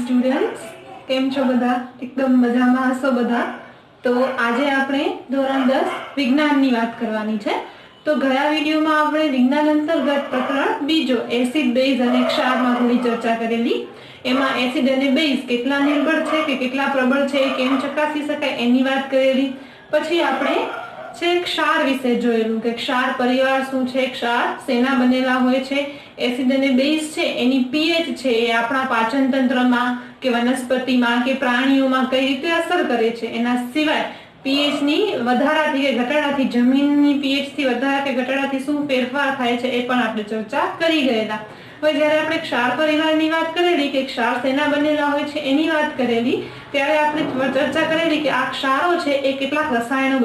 Students, કેમ છો બધા? એકદમ મજામાં હશો બધા? તો આજે આપણે ધોરણ 10 વિજ્ઞાનની વાત કરવાની છે. તો ગયા વિડીયોમાં આપણે વિજ્ઞાન અંતર્ગત પ્રકરણ બીજો એસિડ, બેઝ અને ક્ષારમાં થોડી ચર્ચા કરેલી. એમાં એસિડ અને બેઝ કેટલા નિર્બળ છે કે કેટલા પ્રબળ છે, કેમ ચકાસી શકાય એની વાત કરેલી. પછી આપણે ક્ષાર વિશે જોયેલું કે ક્ષાર પરિવાર શું છે, ક્ષાર શેના બનેલા હોય છે, એસિડ અને બેઝ છે એની પીએચ છે એ આપણા પાચન તંત્રમાં કે વનસ્પતિમાં કે પ્રાણીઓમાં કઈ રીતે અસર કરે છે. એના સિવાય પીએચ ની વધારાથી કે ઘટાડાથી, જમીનની પીએચ થી વધારા કે ઘટાડાથી શું ફેરફાર થાય છે એ પણ આપણે ચર્ચા કરી ગયેલા. હવે જ્યારે આપણે ક્ષાર પરિવારની વાત કરેલી કે ક્ષાર શેના બનેલા હોય છે એની વાત કરેલી, ત્યારે આપણે ચર્ચા કરેલી કે આ ક્ષારો છે એ કેટલાક રસાયણો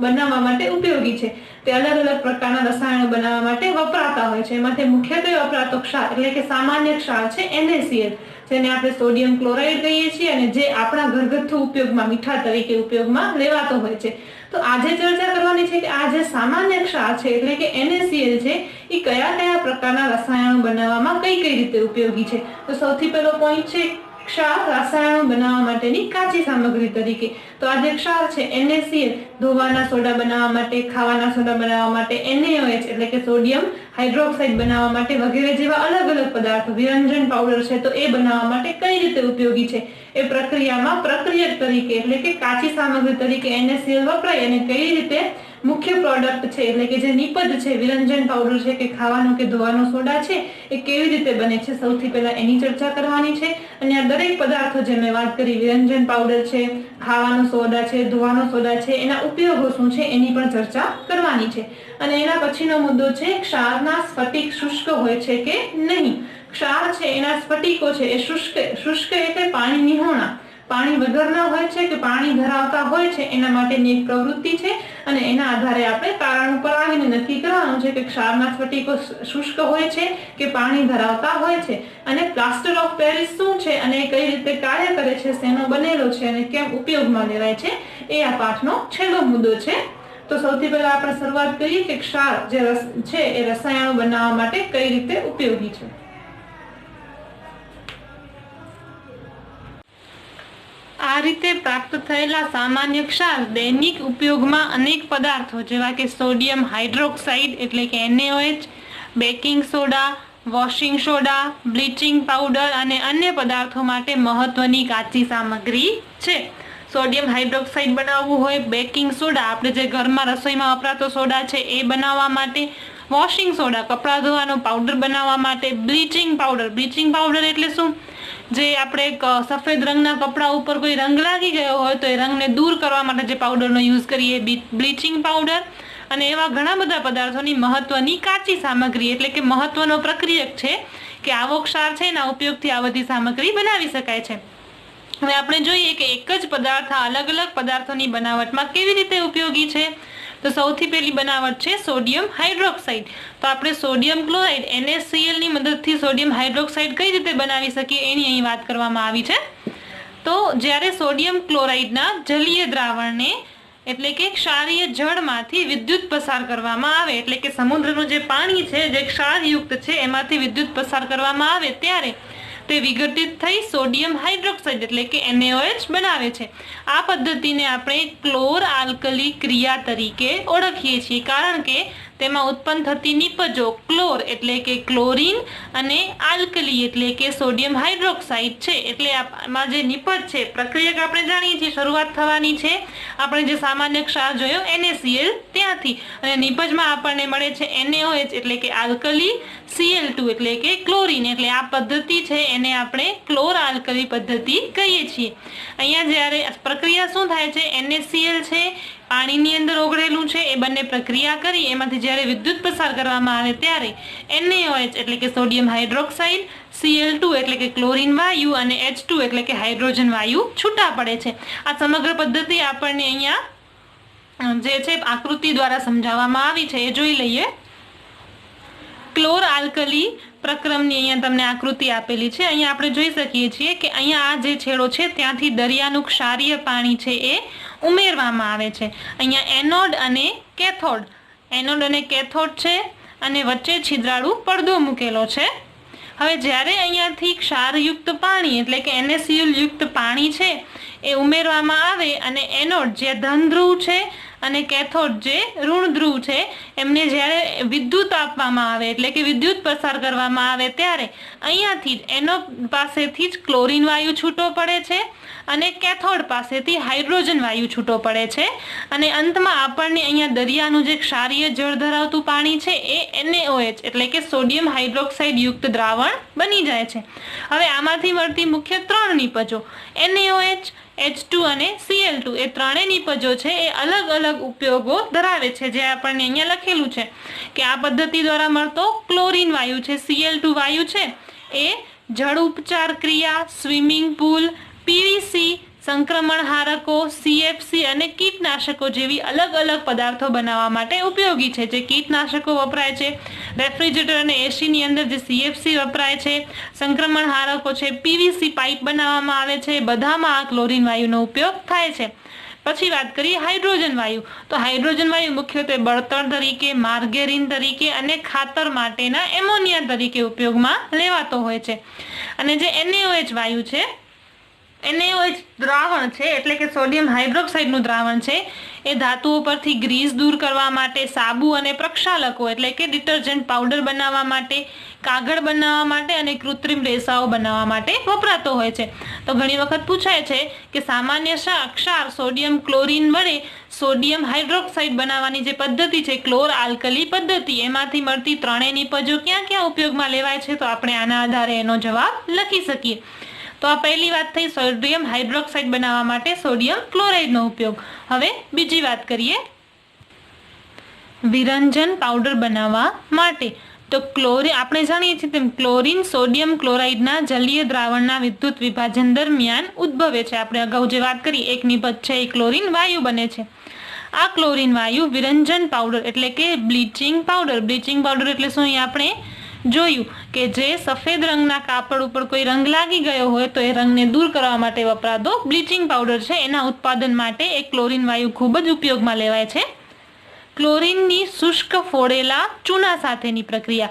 બનાવવા માટે ઉપયોગી છે. તે અલગ અલગ પ્રકારના રસાયણો બનાવવા માટે વપરાતા હોય છે. એમાંથી મુખ્યત્વે વપરાતો ક્ષાર એટલે કે સામાન્ય ક્ષાર છે NaCl, જેને આપણે સોડિયમ ક્લોરાઇડ કહીએ છીએ અને જે આપણા ઘરગથ્થુ ઉપયોગમાં મીઠા તરીકે ઉપયોગમાં લેવાતો હોય છે. તો આજે ચર્ચા કરવાની છે કે આ જે સામાન્ય ક્ષાર છે એટલે કે NaCl છે એ કયા કયા પ્રકારના રસાયણો બનાવવામાં કઈ રીતે ઉપયોગી છે. તો સૌથી પહેલો પોઈન્ટ છે ક્ષાર રસાયણો બનાવવા માટેની કાચી સામગ્રી તરીકે. તો આ જે ક્ષાર છે NaCl ધોવાના સોડા બનાવવા માટે, ખાવાના સોડા બનાવવા માટે, NaOH એટલે કે સોડિયમ હાઇડ્રોક્સાઇડ બનાવવા માટે વગેરે જેવા અલગ અલગ પદાર્થો, વિરંજન પાવડર છે તો એ બનાવવા માટે કઈ રીતે ઉપયોગી છે એ પ્રક્રિયામાં પ્રક્રિયક તરીકે એટલે કે કાચી સામગ્રી તરીકે NaCl વપરાય અને કઈ રીતે મુખ્ય પ્રોડક્ટ છે એટલે કે જે નિપજ છે, વિરંજન પાવડર છે કે ખાવાનો કે ધોવાનો સોડા છે એ કેવી રીતે બને છે, સૌથી પહેલા એની ચર્ચા કરવાની છે. અને આ દરેક પદાર્થો જે મેં વાત કરી, વિરંજન પાવડર છે, ખાવાનો સોડા છે, ધોવાનો સોડા છે, એના ઉપયોગો શું છે એની પણ ચર્ચા કરવાની છે. અને એના પછીનો મુદ્દો છે ક્ષારના સ્ફટિક શુષ્ક હોય છે કે નહીં. ક્ષાર છે એના સ્ફટિકો છે એ શુષ્ક એટલે પાણી નિહોણા, પાણી વગરના હોય છે કે પાણી ધરાવતા હોય છે એના માટેની એક પ્રવૃત્તિ છે. અને એના આધારે આપણે તારણ ઉપર આવીને નક્કી કરવાનું છે કે ક્ષારના સ્ફટિકો શુષ્ક હોય છે કે પાણી ધરાવતા હોય છે. અને પ્લાસ્ટર ઓફ પેરિસ શું છે અને કઈ રીતે કાર્ય કરે છે, શેનો બનેલો છે અને કેમ ઉપયોગમાં લેવાય છે, એ આ પાઠનો છેલ્લો મુદ્દો છે. તો સૌથી પહેલા આપણે શરૂઆત કરીએ કે ક્ષાર જે છે એ રસાયણો બનાવવા માટે કઈ રીતે ઉપયોગી છે. આ રીતે પ્રાપ્ત થયેલા સામાન્ય ક્ષાર દૈનિક ઉપયોગમાં અનેક પદાર્થો જેવા કે સોડિયમ હાઇડ્રોક્સાઇડ એટલે કે NaOH, baking soda, washing soda, bleaching powder અને અન્ય પદાર્થો માટે મહત્વની કાચી સામગ્રી છે. સોડિયમ હાઇડ્રોક્સાઇડ બનાવવું હોય, બેકિંગ સોડા આપણે જે ઘરમાં રસોઈમાં વપરાતો સોડા છે એ બનાવવા માટે, વોશિંગ સોડા કપડાં ધોવાનો પાવડર બનાવવા માટે, બ્લીચિંગ પાવડર એટલે શું, જે આપણે સફેદ રંગના કપડા ઉપર કોઈ રંગ લાગી ગયો હોય તો એ રંગને દૂર કરવા માટે જે પાવડરનો યુઝ કરીએ બ્લીચિંગ પાવડર. અને એવા ઘણા બધા પદાર્થોની મહત્વની કાચી સામગ્રી એટલે કે મહત્વનો પ્રક્રિયક છે કે આવો ક્ષાર છે એના ઉપયોગથી આ બધી સામગ્રી બનાવી શકાય છે. હવે આપણે જોઈએ કે એક જ પદાર્થ અલગ અલગ પદાર્થોની બનાવટમાં કેવી રીતે ઉપયોગી છે. તો સૌથી પહેલી બનાવટ છે સોડિયમ હાઇડ્રોક્સાઇડ. તો આપણે સોડિયમ ક્લોરાઇડ NaCl ની મદદથી સોડિયમ હાઇડ્રોક્સાઇડ કઈ રીતે બનાવી શકીએ એની અહીં વાત કરવામાં આવી છે. તો જ્યારે સોડિયમ ક્લોરાઇડના જલીય દ્રાવણને એટલે કે ક્ષારીય જળમાંથી વિદ્યુત પસાર કરવામાં આવે એટલે કે સમુદ્રનું જે પાણી છે જે ક્ષારયુક્ત છે એમાંથી વિદ્યુત પસાર કરવામાં આવે ત્યારે તે વિઘટિત થઈ સોડિયમ હાઇડ્રોક્સાઇડ એટલે કે NaOH બનાવે છે. આ પદ્ધતિને આપણે ક્લોર આલ્કલી ક્રિયા તરીકે ઓળખીએ છીએ કારણ કે તેમાં ઉત્પન્ન થતી નિપજો ક્લોર એટલે કે ક્લોરીન અને આલ્કલી એટલે કે સોડિયમ હાઇડ્રોક્સાઇડ છે. એટલે આમાં જે નિપજ છે પ્રક્રિયક આપણે જાણીએ છીએ શરૂઆત થવાની છે આપણે જે સામાન્ય ક્ષાર જોયો NaCl ત્યાંથી, અને નિપજમાં આપણને મળે છે NaOH એટલે કે આલ્કલી, Cl2 એટલે કે ક્લોરીન. એટલે આ પદ્ધતિ છે એને આપણે ક્લોર આલ્કલી પદ્ધતિ કહીએ છીએ. અહીંયા જ્યારે પ્રક્રિયા શું થાય છે, NaCl છે પાણીની અંદર ઓગળેલું છે એ બંને પ્રક્રિયા કરી એમાંથી જ્યારે વિદ્યુત પસાર કરવામાં આવે ત્યારે NaOH એટલે કે સોડિયમ હાઇડ્રોક્સાઇડ, Cl2 એટલે કે ક્લોરીન વાયુ અને H2 એટલે કે હાઇડ્રોજન વાયુ છૂટા પડે છે. આ સમગ્ર પદ્ધતિ આપણને અહીંયા જે છે આકૃતિ દ્વારા સમજાવવામાં આવી છે એ જોઈ લઈએ. ક્લોર આલ્કલી પ્રક્રમની અહીંયા તમને આકૃતિ આપેલી છે. અહીંયા આપણે જોઈ શકીએ છીએ કે અહીંયા આ જે છેડો છે ત્યાંથી દરિયાનું ક્ષારીય પાણી છે એ ઉમેરવામાં આવે છે. અહીંયા એનોડ અને કેથોડ છે અને વચ્ચે છિદ્રાળુ પડદો મૂકેલો છે. હવે જ્યારે અહીંયાથી ક્ષારયુક્ત પાણી એટલે કે NaCl યુક્ત પાણી છે એ ઉમેરવામાં આવે અને એનોડ જે ધન ધ્રુવ છે અને કેથોડ જે ઋણ ધ્રુવ છે એમને જ્યારે વિદ્યુત આપવામાં આવે એટલે કે વિદ્યુત પસાર કરવામાં આવે ત્યારે અહીંયાથી જ એનો પાસેથી જ ક્લોરીન વાયુ છૂટો પડે છે અને કેથોડ પાસેથી હાઇડ્રોજન વાયુ છૂટો પડે છે અને અંતમાં આપણને અહીંયા દરિયાનું જે ક્ષારીય જળ ધરાવતું પાણી છે એ NaOH એટલે કે સોડિયમ હાઇડ્રોક્સાઇડ યુક્ત દ્રાવણ બની જાય છે. હવે આમાંથી મળતી મુખ્ય 3 નિપજો NaOH, H2 અને Cl2 એ ત્રણેય નિપજો છે એ અલગ અલગ ઉપયોગો ધરાવે છે, જે આપણને અહીંયા લખેલું છે કે આ પદ્ધતિ દ્વારા મળતો ક્લોરીન વાયુ છે Cl2 વાયુ છે એ જળ ઉપચાર ક્રિયા, સ્વિમિંગ પુલ, પીવીસી, સંક્રમણ હારકો, CFC અને કીટનાશકો જેવી અલગ અલગ પદાર્થો બનાવવા માટે ઉપયોગી છે. જે કીટનાશકો વપરાય છે, રેફ્રિજરેટર અને એસીની અંદર જે CFC વપરાય છે, સંક્રમણ હારકો છે, પીવીસી પાઇપ બનાવવામાં આવે છે, બધામાં આ ક્લોરીન વાયુનો ઉપયોગ થાય છે. પછી વાત કરીએ હાઇડ્રોજન વાયુ. તો હાઇડ્રોજન વાયુ મુખ્યત્વે બળતણ તરીકે, માર્ગેરીન તરીકે અને ખાતર માટેના એમોનિયા તરીકે ઉપયોગમાં લેવાતો હોય છે. અને જે NaOH વાયુ છે, NaOH દ્રાવણ છે એટલે કે સોડિયમ હાઇડ્રોક્સાઇડનું દ્રાવણ છે એ ધાતુઓ પરથી ગ્રીસ દૂર કરવા માટે, સાબુ અને પ્રક્ષાલકો એટલે કે ડિટર્જન્ટ પાવડર બનાવવા માટે, કાગળ બનાવવા માટે અને કૃત્રિમ રેસાઓ બનાવવા માટે વપરાતો હોય છે. તો ઘણી વખત પૂછાય છે કે સામાન્ય ક્ષાર સોડિયમ ક્લોરીન વડે સોડિયમ હાઇડ્રોક્સાઇડ બનાવવાની જે પદ્ધતિ છે ક્લોર આલ્કલી પદ્ધતિ, એમાંથી મળતી ત્રણેય નિપજો ક્યાં ક્યાં ઉપયોગમાં લેવાય છે, તો આપણે આના આધારે એનો જવાબ લખી શકીએ. તો આ પહેલી વાત થઈ સોડિયમ હાઇડ્રોક્સાઇડ બનાવવા માટે સોડિયમ ક્લોરાઇડનો ઉપયોગ. હવે બીજી વાત કરીએ વિરંજન પાવડર બનાવવા માટે. તો આપણે જાણીએ છીએ તેમ ક્લોરીન સોડિયમ ક્લોરાઇડના જલીય દ્રાવણના વિદ્યુત વિભાજન દરમિયાન ઉદ્ભવે છે. આપણે અગાઉ જે વાત કરી એક નિપજ છે એ ક્લોરીન વાયુ બને છે. આ ક્લોરીન વાયુ વિરંજન પાવડર એટલે કે બ્લીચિંગ પાવડર એટલે શું, અહીં આપણે જોયું કે જે સફેદ રંગના કાપડ ઉપર કોઈ રંગ લાગી ગયો હોય તો એ રંગને દૂર કરવા માટે વપરાતો બ્લીચિંગ પાવડર છે, એના ઉત્પાદન માટે એ ક્લોરીન વાયુ ખૂબ જ ઉપયોગમાં લેવાય છે. ક્લોરીનની શુષ્ક ફોડેલા ચૂના સાથેની પ્રક્રિયા.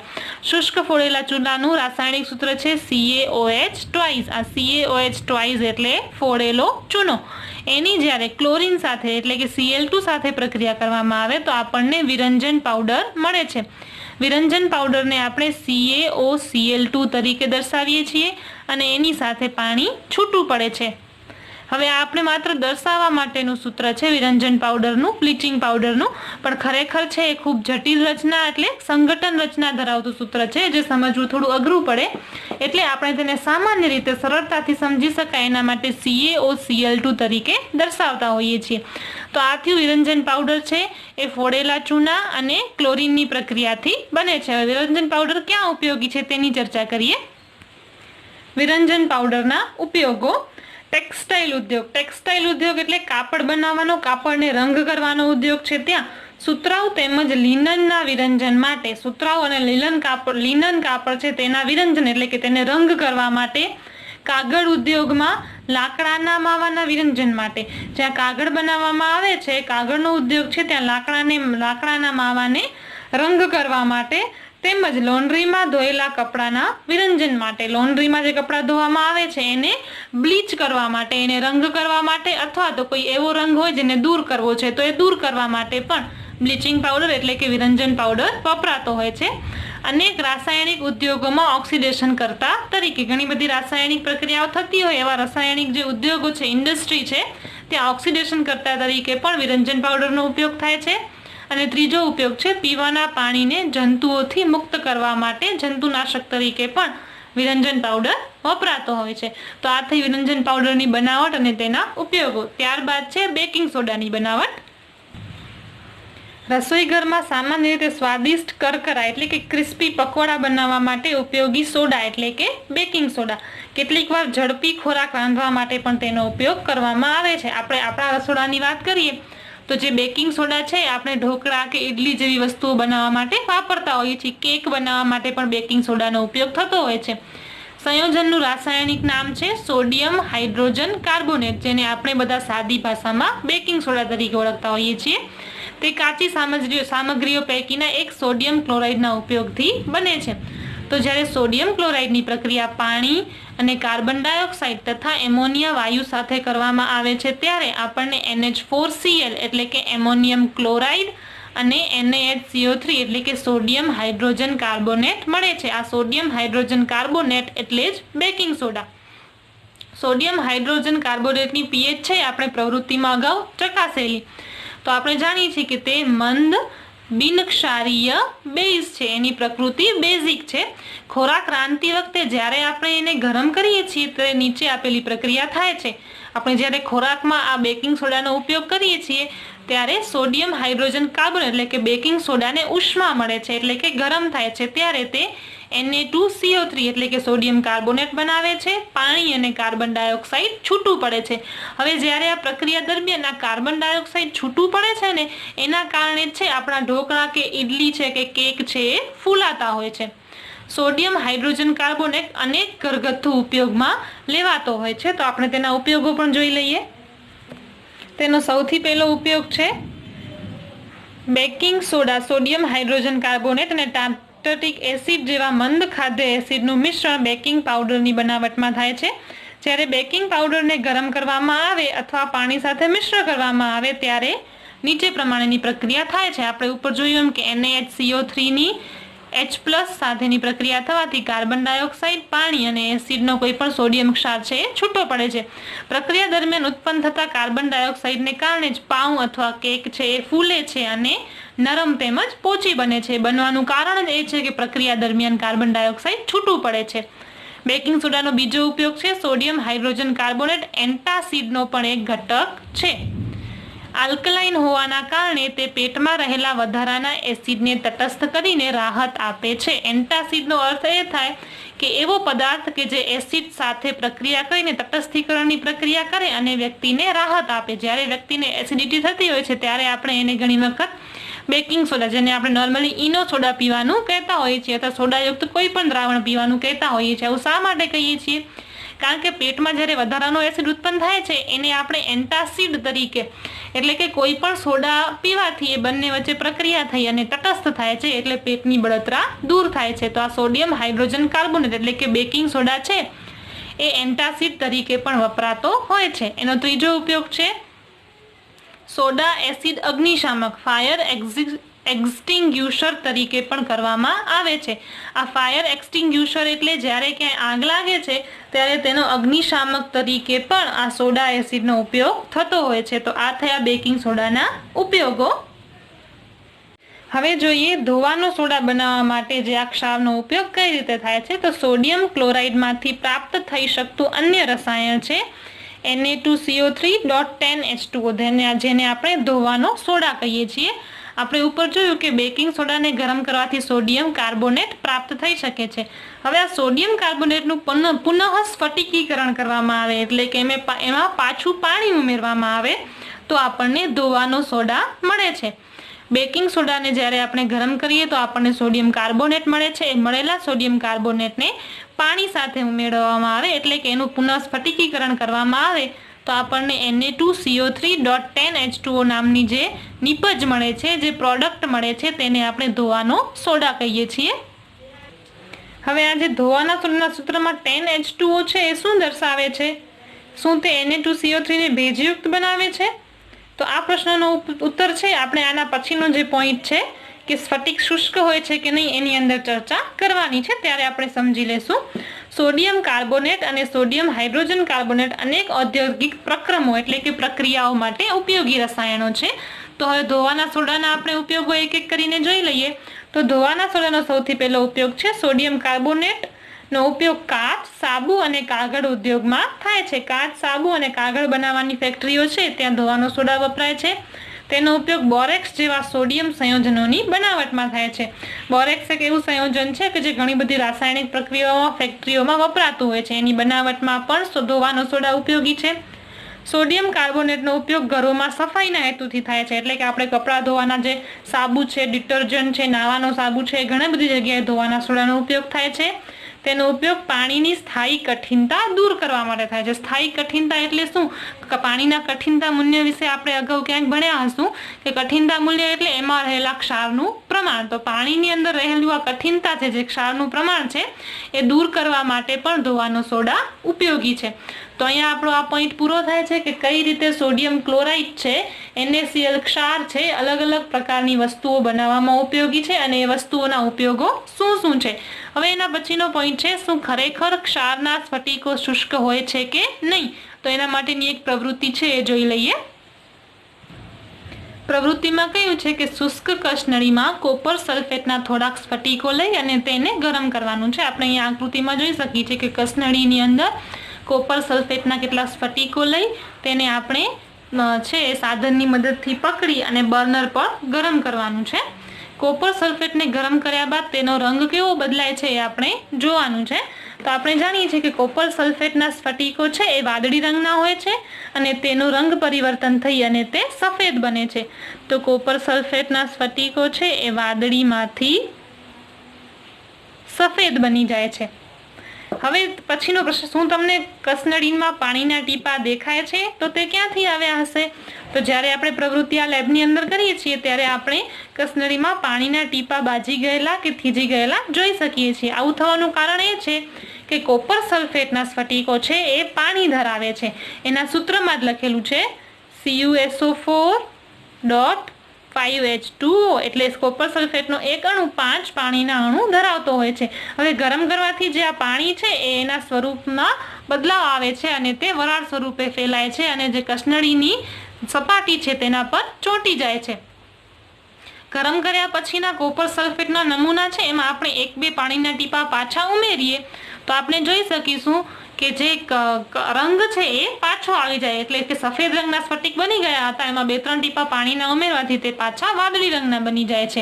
શુષ્ક ફોડેલા ચૂનાનું રાસાયણિક સૂત્ર છે CaOH2. આ CaOH2 એટલે ફોડેલો ચૂનો. એની જ્યારે ક્લોરીન સાથે એટલે કે Cl2 સાથે પ્રક્રિયા કરવામાં આવે તો આપણને વિરંજન પાવડર મળે છે. વિરંજન પાવડરને આપણે CaOCl2 તરીકે દર્શાવીએ છીએ અને એની સાથે પાણી છૂટું પડે છે. હવે આપણે માત્ર દર્શાવવા માટેનું સૂત્ર છે વિરંજન પાવડરનું, બ્લીચિંગ પાવડરનું, પણ ખરેખર છે એ ખૂબ જટિલ રચના એટલે સંગઠન રચના ધરાવતું સૂત્ર છે, જે સમજવું થોડું અઘરું પડે. એટલે આપણે તેને સામાન્ય રીતે સરળતાથી સમજી શકાય એના માટે CaOCl2 તરીકે દર્શાવતા હોઈએ છીએ. તો આ થયું વિરંજન પાવડર છે એ ફોડેલા ચૂના અને ક્લોરીનની પ્રક્રિયાથી બને છે. હવે વિરંજન પાવડર ક્યાં ઉપયોગી છે તેની ચર્ચા કરીએ. વિરંજન પાવડરના ઉપયોગો. ટેક્સટાઇલ ઉદ્યોગ એટલે કાપડ બનાવવાનો, કાપડને રંગ કરવાનો ઉદ્યોગ છે. ત્યાં સુતરાઉ તેમજ લિનનના વિરંજન માટે, સુતરાઉ અને લિનન કાપડ છે તેના વિરંજન એટલે કે તેને રંગ કરવા માટે, કાગળ ઉદ્યોગમાં લાકડાના માવાના વિરંજન માટે, જ્યાં કાગળ બનાવવામાં આવે છે, કાગળનો ઉદ્યોગ છે ત્યાં લાકડાના માવાને રંગ કરવા માટે, તેમજ લોન્ડ્રીમાં ધોયેલા કપડાના વિરંજન માટે. લોન્ડ્રીમાં જે કપડાં ધોવામાં આવે છે એને બ્લીચ કરવા માટે, એને રંગ કરવા માટે, અથવા તો કોઈ એવો રંગ હોય જેને દૂર કરવો છે તો એ દૂર કરવા માટે પણ બ્લીચિંગ પાવડર એટલે કે વિરંજન પાવડર વપરાતો હોય છે. અનેક રાસાયણિક ઉદ્યોગોમાં ઓક્સિડેશન કરતા તરીકે ઘણી બધી રાસાયણિક પ્રક્રિયાઓ થતી હોય એવા રાસાયણિક જે ઉદ્યોગો છે, ઇન્ડસ્ટ્રી છે, ત્યાં ઓક્સિડેશન કરતા તરીકે પણ વિરંજન પાવડરનો ઉપયોગ થાય છે. અને ત્રીજો ઉપયોગ છે પીવાના પાણીને જંતુઓથી મુક્ત કરવા માટે જંતુનાશક તરીકે પણ વિરંજન પાવડર વપરાતો હોય છે. તો આ થઈ વિરંજન પાવડરની બનાવટ અને તેના ઉપયોગો. ત્યારબાદ છે બેકિંગ સોડાની બનાવટ. રસોઈ ઘરમાં સામાન્ય રીતે સ્વાદિષ્ટ કરકરા એટલે કે ક્રિસ્પી પકોડા બનાવવા માટે ઉપયોગી સોડા એટલે કે બેકિંગ સોડા. કેટલીક વાર ઝડપી ખોરાક રાંધવા માટે પણ તેનો ઉપયોગ કરવામાં આવે છે. આપણે આપણા રસોડાની વાત કરીએ તો જે બેકિંગ સોડા છે આપણે ઢોકળા કે ઇડલી જેવી વસ્તુઓ બનાવવા માટે વાપરતા હોઈએ છીએ. કેક બનાવવા માટે પણ બેકિંગ સોડાનો ઉપયોગ થતો હોય છે. સંયોજનનું રાસાયણિક નામ છે સોડિયમ હાઇડ્રોજન કાર્બોનેટ, જેને આપણે બધા સાદી ભાષામાં બેકિંગ સોડા તરીકે ઓળખતા હોઈએ છીએ. તે કાચી સામગ્રીઓ પૈકીના એક સોડિયમ ક્લોરાઇડના ઉપયોગથી બને છે. तो જ્યારે સોડિયમ ક્લોરાઇડની પ્રક્રિયા પાણી અને કાર્બન ડાયોક્સાઇડ તથા એમોનિયા વાયુ સાથે કરવામાં આવે છે ત્યારે આપણને NH4Cl એટલે કે એમોનિયમ ક્લોરાઇડ અને NaHCO3 એટલે કે સોડિયમ હાઇડ્રોજન કાર્બોનેટ મળે છે। આ સોડિયમ હાઇડ્રોજન કાર્બોનેટ એટલે જ બેકિંગ સોડા। સોડિયમ હાઇડ્રોજન કાર્બોનેટની pH છે આપણે પ્રવૃત્તિમાં અગાઉ ચકાસેલી, તો આપણે જાણીએ છીએ કે તે મંદ બિનક્ષારીય બેઝ છે, એની પ્રકૃતિ બેઝિક છે। ખોરાક રાંધતી વખતે જ્યારે આપણે એને ગરમ કરીએ છીએ ત્યારે નીચે આપેલી પ્રક્રિયા થાય છે। આપણે જ્યારે ખોરાકમાં આ બેકિંગ સોડાનો ઉપયોગ કરીએ છીએ ત્યારે સોડિયમ હાઇડ્રોજન કાર્બોનેટ એટલે કે બેકિંગ સોડાને ઉષ્મા મળે છે એટલે કે ગરમ થાય છે ત્યારે તે Na2CO3 એટલે કે સોડિયમ કાર્બોનેટ બનાવે છે, પાણી અને કાર્બન ડાયોક્સાઇડ છૂટું પડે છે। હવે જ્યારે આ પ્રક્રિયા દરમિયાન આ કાર્બન ડાયોક્સાઇડ છૂટું પડે છે ને એના કારણે છે આપણા ઢોકળા કે ઇડલી છે કે કેક છે એ ફૂલાતા હોય છે। સોડિયમ હાઇડ્રોજન કાર્બોનેટ અનેક ઘરગથ્થુ ઉપયોગમાં લેવાતો હોય છે, તો આપણે તેના ઉપયોગો પણ જોઈ લઈએ। તેનો સૌથી પહેલો ઉપયોગ છે baking soda, sodium hydrogen carbonate અને ટાર્ટરિક એસિડ જેવા મંદ ખાદ્ય એસિડનું મિશ્રણ બેકિંગ પાવડરની બનાવટમાં થાય છે। જ્યારે બેકિંગ પાવડરને ગરમ કરવામાં આવે અથવા પાણી સાથે મિશ્ર કરવામાં આવે ત્યારે નીચે પ્રમાણેની પ્રક્રિયા થાય છે। આપણે ઉપર જોયું એમ કે NaHCO3 ની H+ સાથેની પ્રક્રિયા થવાથી કાર્બન ડાયોક્સાઇડ, પાણી અને એસિડનો કોઈ પણ સોડિયમ ક્ષાર છે એ છૂટો પડે છે। પ્રક્રિયા દરમિયાન ઉત્પન્ન થતા કાર્બન ડાયોક્સાઇડને કારણે જ પાઉં અથવા કેક છે એ ફૂલે છે અને નરમ તેમજ પોચી બને છે। બનવાનું કારણ જ એ છે કે પ્રક્રિયા દરમિયાન કાર્બન ડાયોક્સાઇડ છૂટું પડે છે। બેકિંગ સોડાનો બીજો ઉપયોગ છે સોડિયમ હાઇડ્રોજન કાર્બોનેટ એન્ટાસિડનો પણ એક ઘટક છે। આલ્કલાઇન હોવાના કારણે તે પેટમાં રહેલા વધારાના એસિડને તટસ્થ કરીને રાહત આપે છે। એન્ટાસિડનો અર્થ એ થાય કે એવો પદાર્થ કે જે એસિડ સાથે પ્રક્રિયા કરીને તટસ્થીકરણની પ્રક્રિયા કરે અને વ્યક્તિને રાહત આપે। જ્યારે વ્યક્તિને એસિડિટી થતી હોય છે ત્યારે આપણે એને ઘણી વખત બેકિંગ સોડા, જેને આપણે નોર્મલી ઈનો સોડા પીવાનું કહેતા હોઈએ છીએ અથવા સોડાયુક્ત કોઈ પણ દ્રાવણ પીવાનું કહેતા હોઈએ છીએ। આવું શા માટે કહીએ છીએ? કારણ કે પેટમાં જ્યારે વધારાનો એસિડ ઉત્પન્ન થાય છે એને આપણે એન્ટાસિડ તરીકે એટલે કે કોઈ પણ સોડા પીવાથી એ બંને વચ્ચે પ્રક્રિયા થઈ અને તટસ્થ થાય છે એટલે પેટની બળતરા દૂર થાય છે। તો આ સોડિયમ હાઇડ્રોજન કાર્બોનેટ એટલે કે બેકિંગ સોડા છે એ એન્ટાસિડ તરીકે પણ વપરાતો હોય છે। એનો ત્રીજો ઉપયોગ છે સોડા એસિડ અગ્નિશામક, ફાયર એક્સટિંગ્યુશર તરીકે પણ કરવામાં આવે છે। આ ફાયર એક્સટિંગ્યુશર એટલે જ્યારે ક્યાંય આગ લાગે છે ત્યારે તેનો અગ્નિશામક તરીકે પણ આ સોડા એસિડનો ઉપયોગ થતો હોય છે। તો આ થયા બેકિંગ સોડાના ઉપયોગો। હવે જોઈએ ધોવાનો સોડા બનાવવા માટે જે આ ક્ષારનો ઉપયોગ કઈ રીતે થાય છે। તો સોડિયમ ક્લોરાઇડમાંથી પ્રાપ્ત થઈ શકતું અન્ય રસાયણ છે Na2CO3.10H2O, જેને આપણે ધોવાનો સોડા કહીએ છીએ। આપણે ઉપર જોયું કે બેકિંગ સોડાને ગરમ કરવાથી સોડિયમ કાર્બોનેટ પ્રાપ્ત થઈ શકે છે। હવે આ સોડિયમ કાર્બોનેટનું પુનઃ સ્ફટિકીકરણ કરવામાં આવે એટલે કે એમાં પાછું પાણી ઉમેરવામાં આવે તો આપણને ધોવાનો સોડા મળે છે। બેકિંગ સોડાને જ્યારે આપણે ગરમ કરીએ તો આપણને સોડિયમ કાર્બોનેટ મળે છે। એ મળેલા સોડિયમ કાર્બોનેટને પાણી સાથે ઉમેરવામાં આવે એટલે કે એનું પુનઃ સ્ફટિકીકરણ કરવામાં આવે તો આપણને Na2CO3.10H2O નામની જે નિપજ મળે છે, જે પ્રોડક્ટ મળે છે તેને આપણે ધોવાનો સોડા કહીએ છીએ। હવે આ જે ધોવાના સોડાના સૂત્રમાં 10H2O છે એ શું દર્શાવે છે? શું તે Na2CO3 ને ભેજયુક્ત બનાવે છે? તો આ પ્રશ્નનો ઉત્તર છે આપણે આના પછીનો જે પોઈન્ટ છે કે સ્ફટિક શુષ્ક હોય છે કે નહીં એની અંદર ચર્ચા કરવાની છે ત્યારે આપણે સમજી લેશું। સોડિયમ કાર્બોનેટ અને સોડિયમ હાઇડ્રોજન કાર્બોનેટ અનેક ઔદ્યોગિક પ્રક્રમો એટલે કે પ્રક્રિયાઓ માટે ઉપયોગી રસાયણો છે। તો હવે ધોવાના સોડાના આપણે ઉપયોગો એક એક કરીને જોઈ લઈએ। તો ધોવાના સોડાનો સૌથી પહેલો ઉપયોગ છે સોડિયમ કાર્બોનેટ નો ઉપયોગ કાચ, સાબુ અને કાગળ ઉદ્યોગમાં થાય છે। કાચ, સાબુ અને કાગળ બનાવવાની ફેક્ટરીઓ છે ત્યાં ધોવાનો સોડા વપરાય છે। તેનો ઉપયોગ બોરેક્સ જેવા સોડિયમ સંયોજનોની બનાવટમાં થાય છે। બોરેક્સ એક એવું સંયોજન છે કે જે ઘણી બધી રાસાયણિક પ્રક્રિયાઓમાં ફેક્ટરીઓમાં વપરાતું હોય છે, એની બનાવટમાં પણ ધોવાનો સોડા ઉપયોગી છે। સોડિયમ કાર્બોનેટનો ઉપયોગ ઘરોમાં સફાઈના હેતુથી થાય છે એટલે કે આપણે કપડાં ધોવાના જે સાબુ છે, ડિટર્જન્ટ છે, નાવાનો સાબુ છે, ઘણી બધી જગ્યાએ ધોવાના સોડાનો ઉપયોગ થાય છે। તેનો ઉપયોગ પાણીની સ્થાયી કઠિનતા દૂર કરવા માટે થાય છે। સ્થાયી કઠિનતા એટલે શું? પાણીના કઠિનતા મૂલ્ય વિશે આપણે અગાઉ ક્યાંક ભણ્યા હશું કે કઠિનતા મૂલ્ય એટલે એમાં રહેલા ક્ષારનું પ્રમાણ, તો પાણીની અંદર રહેલું આ કઠિનતા છે, જે ક્ષારનું પ્રમાણ છે, એ દૂર કરવા માટે પણ ધોવાનો સોડા ઉપયોગી છે. તો અહીંયા આપણો આ પોઈન્ટ પૂરો થાય છે કે કઈ રીતે સોડિયમ ક્લોરાઇડ છે, NaCl ક્ષાર છે, અલગ અલગ પ્રકારની વસ્તુઓ બનાવવામાં ઉપયોગી છે અને એ વસ્તુઓના ઉપયોગો શું શું છે. હવે એના પછીનો પોઈન્ટ છે, શું ખરેખર ક્ષારના સ્ફટિકો શુષ્ક હોય છે કે નહીં? તો એના માટેની એક પ્રવૃત્તિ છે એ જોઈ લઈએ. પ્રવૃત્તિમાં કહ્યું છે કે શુષ્ક કસનળીમાં કોપર સલ્ફેટના થોડાક સ્ફટિકો લઈ અને તેને ગરમ કરવાનું છે. આપણે અહીંયા આકૃતિમાં જોઈ શકીએ છીએ કે કસનળીની અંદર કોપર સલ્ફેટના કેટલાક સ્ફટિકો લઈ તેને આપણે છે સાધનની મદદથી પકડી અને બર્નર પર ગરમ કરવાનું છે. કોપર સલ્ફેટને ગરમ કર્યા બાદ તેનો રંગ કેવો બદલાય છે એ આપણે જોવાનું છે. તો આપણે જાણીએ છીએ કે કોપર સલ્ફેટના સ્ફટિકો છે એ વાદળી રંગના હોય છે અને તેનું રંગ પરિવર્તન થઈ અને તે સફેદ બને છે. તો કોપર સલ્ફેટના સ્ફટિકો છે એ વાદળીમાંથી સફેદ બની જાય છે. હવે પછીનો પ્રશ્ન, શું તમને કસનળીમાં પાણીના ટીપા દેખાય છે? તો તે ક્યાંથી આવ્યા હશે? તો જ્યારે આપણે પ્રવૃત્તિ આ લેબની અંદર કરીએ છીએ ત્યારે આપણે કસનળીમાં પાણીના ટીપા બાજી ગયેલા કે થીજી ગયેલા જોઈ શકીએ છીએ. આવું થવાનું કારણ એ છે કે કોપર સલ્ફેટના સ્ફટિકો છે એ પાણી ધરાવે છે. એના સૂત્રમાં જ લખેલું છે CuSO4.5H2O, એટલે કોપર સલ્ફેટનો એક અણુ 5 પાણીના અણુ ધરાવતો હોય છે. હવે ગરમ કરવાથી જે આ પાણી છે એના સ્વરૂપમાં બદલાવ આવે છે અને તે વરાળ સ્વરૂપે ફેલાય છે અને જે કસનળીની સપાટી છે તેના પર ચોંટી જાય છે. ગરમ કર્યા પછીના કોપર સલ્ફેટના નમૂના છે એમાં આપણે 1-2 પાણીના ટીપા પાછા ઉમેરીએ તો આપણે જોઈ શકીશું કે જે રંગ છે એ પાછો આવી જાય, એટલે કે સફેદ રંગના સ્ફટિક બની ગયા હતા એમાં 2-3 ટીપા પાણીના ઉમેરવાથી તે પાછા વાદળી રંગના બની જાય છે.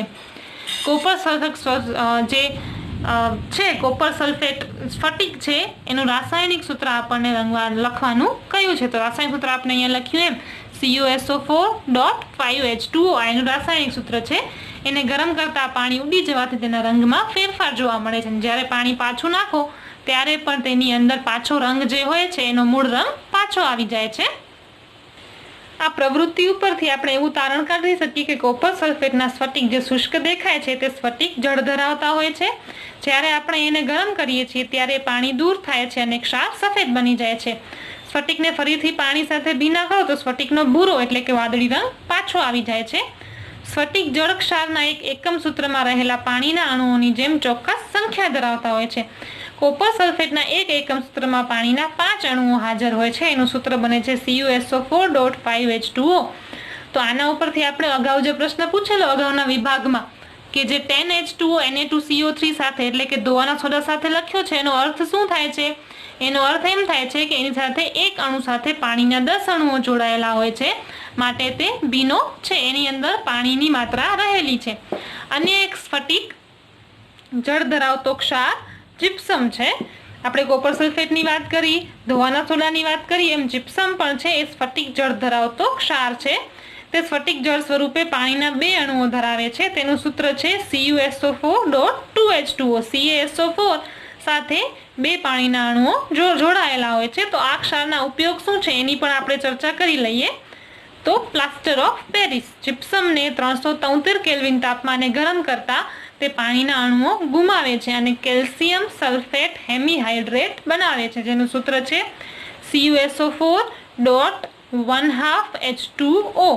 કોપર સલ્ફેટ જે છે કોપર સલ્ફેટ સ્ફટિક છે એનું રાસાયણિક સૂત્ર આપણને લખવાનું કહ્યું છે. તો રાસાયણિક સૂત્ર આપણે અહીંયા લખ્યું એમ CuSO4.5H2O એનું રાસાયણિક સૂત્ર છે. એને ગરમ કરતા પાણી ઉડી જવાથી તેના રંગમાં ફેરફાર જોવા મળે છે. જ્યારે પાણી પાછું નાખો ત્યારે પણ તેની અંદર પાછો રંગ જે હોય છે એનો મૂળ રંગ પાછો આવી જાય છે. આ પ્રવૃત્તિ ઉપરથી આપણે એવું તારણ કાઢી શકીએ કે કોપર સલ્ફેટના સ્ફટિક જે શુષ્ક દેખાય છે તે સ્ફટિક જળ ધરાવતા હોય છે. જ્યારે આપણે એને ગરમ કરીએ છીએ ત્યારે પાણી દૂર થાય છે અને ક્ષાર સફેદ બની જાય છે. સ્ફટિકને ફરીથી પાણી સાથે ભીના કરો તો સ્ફટિકનો ભૂરો એટલે કે વાદળી રંગ પાછો આવી જાય છે. સ્ફટિક જળ ક્ષારના એક એકમ સૂત્રમાં રહેલા પાણીના અણુઓની જેમ ચોક્કસ સંખ્યા ધરાવતા હોય છે. કોપર સલ્ફેટના એક એકમ સૂત્રમાં પાણીના 5 અણુઓ હાજર હોય છે. એનું સૂત્ર બને છે CuSO4.5H2O. તો આના ઉપરથી આપણે અગાઉ જે પ્રશ્ન પૂછેલો અગાઉના વિભાગમાં કે જે 10H2O Na2CO3 સાથે એટલે કે ધોવાના સોડા સાથે લખ્યો છે એનો અર્થ શું થાય છે? એનો અર્થ એમ થાય છે કે એની સાથે એક અણુ સાથે પાણીના 10 અણુઓ જોડાયેલા હોય છે, માટે તે ભીનો છે, એની અંદર પાણીની માત્રા રહેલી છે. અન્ય એક સ્ફટિક જળ ધરાવતો ક્ષાર જીપ્સમ છે. આપણે કોપર સલ્ફેટની વાત કરી, ધોવાના સોડાની વાત કરી, એમ જીપ્સમ પણ છે એ સ્ફટિક જળ ધરાવતો ક્ષાર છે. તે સ્ફટિક જળ સ્વરૂપે પાણીના 2 અણુઓ ધરાવે છે. તેનું સૂત્ર છે CuSO4.2H2O. CaSO4 સાથે 2 પાણીના અણુઓ જોડાયેલા હોય છે. તો આ ક્ષારના ઉપયોગ શું છે એની પણ આપણે ચર્ચા કરી લઈએ. તો પ્લાસ્ટર ઓફ પેરિસ જીપ્સમને 373 કેલ્વિન તાપમાને ગરમ કરતા તે પાણીના અણુઓ ગુમાવે છે અને કેલ્શિયમ સલ્ફેટ હેમિહાઇડ્રેટ બનાવે છે, જેનું સૂત્ર છે CuSO4.12H2O.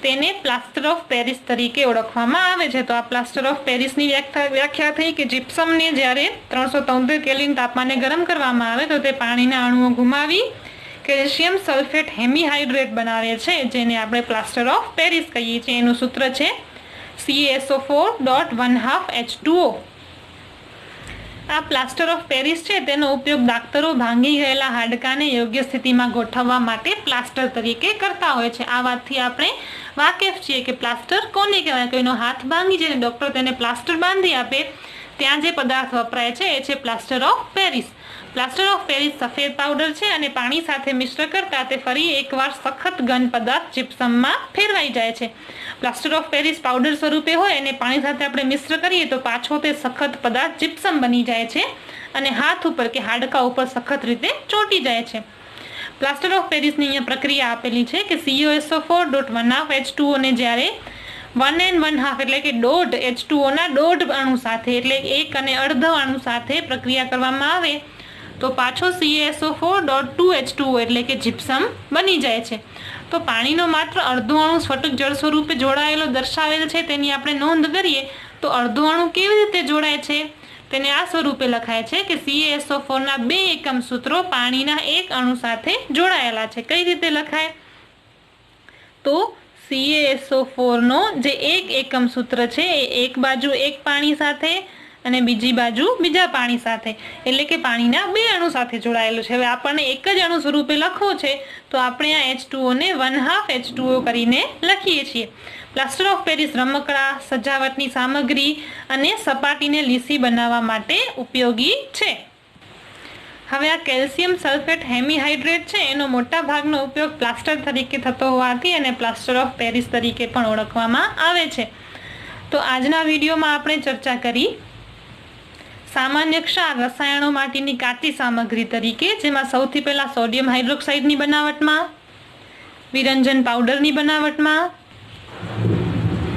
તેને પ્લાસ્ટર ઓફ પેરિસ તરીકે ઓળખવામાં આવે છે. તો આ પ્લાસ્ટર ઓફ પેરિસની વ્યાખ્યા થઈ કે જીપ્સમને જ્યારે 373 કેલ્વિન તાપમાને ગરમ કરવામાં આવે તો તે પાણીના અણુઓ ગુમાવી કેલ્શિયમ સલ્ફેટ હેમિહાઇડ્રેટ બનાવે છે, જેને આપણે પ્લાસ્ટર ઓફ પેરિસ કહીએ છીએ. એનું સૂત્ર છે CaSO4.12H2O. આ પ્લાસ્ટર ઓફ પેરિસ છે તેનો ઉપયોગ દાક્તરો ભાંગી ગયેલા હાડકાને યોગ્ય સ્થિતિમાં ગોઠવવા માટે પ્લાસ્ટર તરીકે કરતા હોય છે. આ વાતથી આપણે વાકેફ છીએ કે પ્લાસ્ટર કોને કહેવાય. કોઈનો હાથ ભાંગી જાય ડૉક્ટર તેને પ્લાસ્ટર બાંધી આપે ત્યાં જે પદાર્થ વપરાય છે એ છે plaster of Paris. Plaster of Paris સફેદ પાવડર છે અને પાણી સાથે મિશ્ર કરતા તે ફરી એકવાર સખત ઘન પદાર્થ જીપ્સમમાં ફેરવાઈ જાય છે. પ્લાસ્ટર ઓફ પેરિસ પાવડર સ્વરૂપે હોય અને પાણી સાથે આપણે મિશ્ર કરીએ તો પાછો તે સખત પદાર્થ જીપ્સમ બની જાય છે અને હાથ ઉપર કે હાડકા ઉપર સખત રીતે ચોંટી જાય છે. પ્લાસ્ટર ઓફ પેરિસની અહીંયા પ્રક્રિયા આપેલી છે કે CuSO4.12H2O ને જ્યારે 1.5 એટલે કે 1.5 H2O ના 1.5 અણુ સાથે એટલે 1 અને અડધો અણુ સાથે પ્રક્રિયા કરવામાં આવે તો પાછો CaSO4.2 H2O એટલે કે જીપ્સમ બની જાય છે. તો પાણીનો માત્ર અડધો અણુ સ્ફટિક જળ સ્વરૂપે જોડાયેલો દર્શાવેલ છે તેની આપણે નોંધ કરીએ તો અડધો અણુ કેવી રીતે જોડાય છે તેને આ સ્વરૂપે લખાય છે કે CaSO4 ના 2 એકમ સૂત્રો પાણીના એક અણુ સાથે જોડાયેલા છે. કઈ રીતે લખાય તો CaSO4 નો જે એક એકમ સૂત્ર છે એ એક બાજુ એક પાણી સાથે અને બીજી બાજુ બીજા પાણી સાથે એટલે કે પાણીના 2 અણુ સાથે જોડાયેલું છે. હવે આપણને એક જ અણુ સ્વરૂપે લખવો છે તો આપણે આ H2O ને 1/2 H2O કરીને લખીએ છીએ. પ્લાસ્ટર ઓફ પેરિસ રમકડા, સજાવટની સામગ્રી અને સપાટીને લીસી બનાવવા માટે ઉપયોગી છે. હવે આ કેલ્શિયમ સલ્ફેટ હેમીહાઇડ્રેટ છે એનો મોટા ભાગનો ઉપયોગ પ્લાસ્ટર તરીકે થતો હોવાથી અને પ્લાસ્ટર ઓફ પેરિસ તરીકે પણ ઓળખવામાં આવે છે. તો આજના વિડીયોમાં આપણે ચર્ચા કરી સામાન્ય ક્ષાર રસાયણો માટેની કાચી સામગ્રી તરીકે, જેમાં સૌથી પહેલા સોડિયમ હાઇડ્રોક્સાઇડની બનાવટમાં, વિરંજન પાવડરની બનાવટમાં,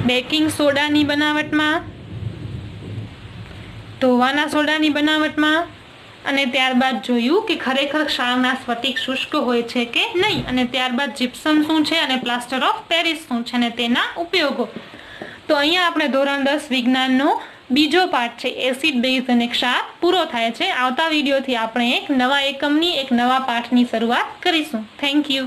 બેકિંગ સોડાની બનાવટમાં, ધોવાના સોડાની બનાવટમાં અને ત્યારબાદ જોયું કે ખરેખર ક્ષારના સ્ફટિક શુષ્ક હોય છે કે નહીં, અને ત્યારબાદ જીપ્સમ શું છે અને પ્લાસ્ટર ઓફ પેરિસ શું છે અને તેના ઉપયોગો. તો અહીંયા આપણે ધોરણ 10 વિજ્ઞાનનો બીજો પાઠ છે એસિડ, બેઝ અને ક્ષાર પૂરો થાય છે. આવતા વિડીયોથી આપણે એક નવા એકમની એક નવા પાઠની શરૂઆત કરીશું. Thank you.